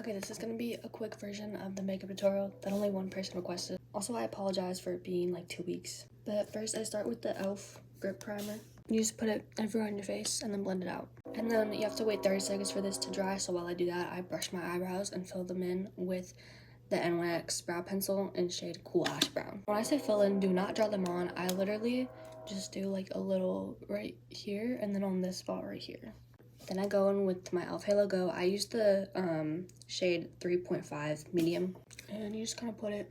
Okay, this is going to be a quick version of the makeup tutorial that only one person requested. Also, I apologize for it being like 2 weeks. But first, I start with the e.l.f. Grip Primer. You just put it everywhere on your face and then blend it out. And then you have to wait 30 seconds for this to dry, so while I do that, I brush my eyebrows and fill them in with the NYX Brow Pencil in shade Cool Ash Brown. When I say fill in, do not draw them on. I literally just do like a little right here and then on this spot right here. Then I go in with my e.l.f. Halo Go. I use the shade 3.5 medium, and you just kind of put it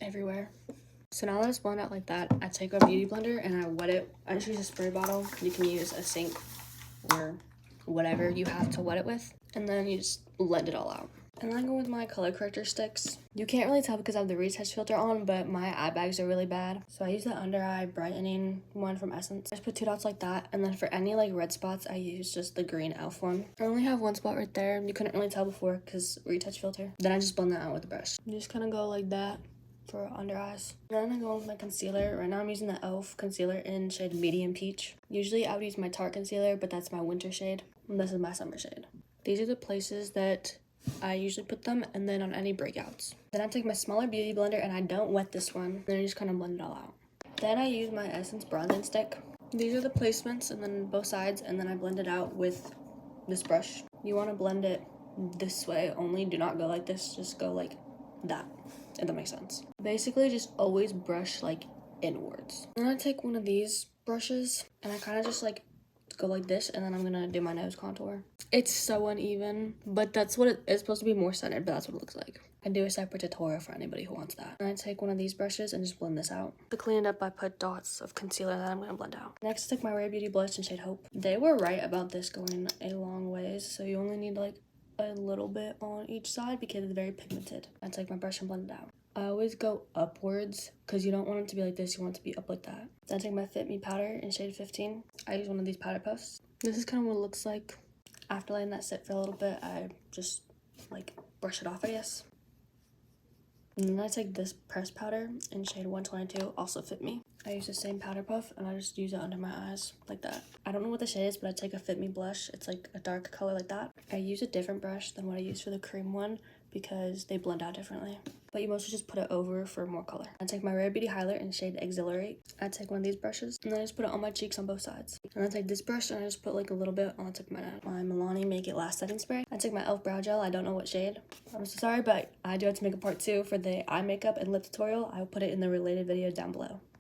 everywhere. So now that it's blended out like that, I take a beauty blender and I wet it. I just use a spray bottle. You can use a sink or whatever you have to wet it with, and then you just blend it all out. And then I go with my color corrector sticks. You can't really tell because I have the retouch filter on, but my eye bags are really bad. So I use the under eye brightening one from Essence. I just put 2 dots like that, and then for any like red spots, I use just the green e.l.f. one. I only have 1 spot right there. You couldn't really tell before because retouch filter. Then I just blend that out with a brush. You just kind of go like that for under eyes. Then I go with my concealer. Right now I'm using the e.l.f. concealer in shade Medium Peach. Usually I would use my Tarte concealer, but that's my winter shade. And this is my summer shade. These are the places that I usually put them, and then on any breakouts. Then I take my smaller beauty blender and I don't wet this one. Then I just kind of blend it all out. Then I use my Essence bronzing stick. These are the placements and then both sides, and then I blend it out with this brush. You want to blend it this way only. Do not go like this. Just go like that, if that makes sense. Basically, just always brush like inwards. Then I take one of these brushes and I kind of just like go like this, and then I'm gonna do my nose contour. It's so uneven, but that's what it is supposed to be, more centered, but that's what it looks like. I do a separate tutorial for anybody who wants that. And I take one of these brushes and just blend this out. To clean it up, I put dots of concealer that I'm gonna blend out. Next, I take my Rare Beauty blush in shade Hope. They were right about this going a long ways, so you only need like a little bit on each side because it's very pigmented. I take my brush and blend it out. I always go upwards because you don't want it to be like this, you want it to be up like that. Then I take my Fit Me powder in shade 15. I use one of these powder puffs. This is kind of what it looks like. After letting that sit for a little bit, I just like brush it off, I guess. And then I take this pressed powder in shade 122, also Fit Me. I use the same powder puff and I just use it under my eyes like that. I don't know what the shade is, but I take a Fit Me blush. It's like a dark color like that. I use a different brush than what I use for the cream one because they blend out differently. But you mostly just put it over for more color. I take my Rare Beauty highlighter in shade Exhilarate. I take one of these brushes and then I just put it on my cheeks on both sides. And I take this brush and I just put like a little bit on the tip of my nose. My Milani Make It Last setting spray. I take my e.l.f. brow gel. I don't know what shade. I'm so sorry, but I do have to make a part 2 for the eye makeup and lip tutorial. I will put it in the related videos down below.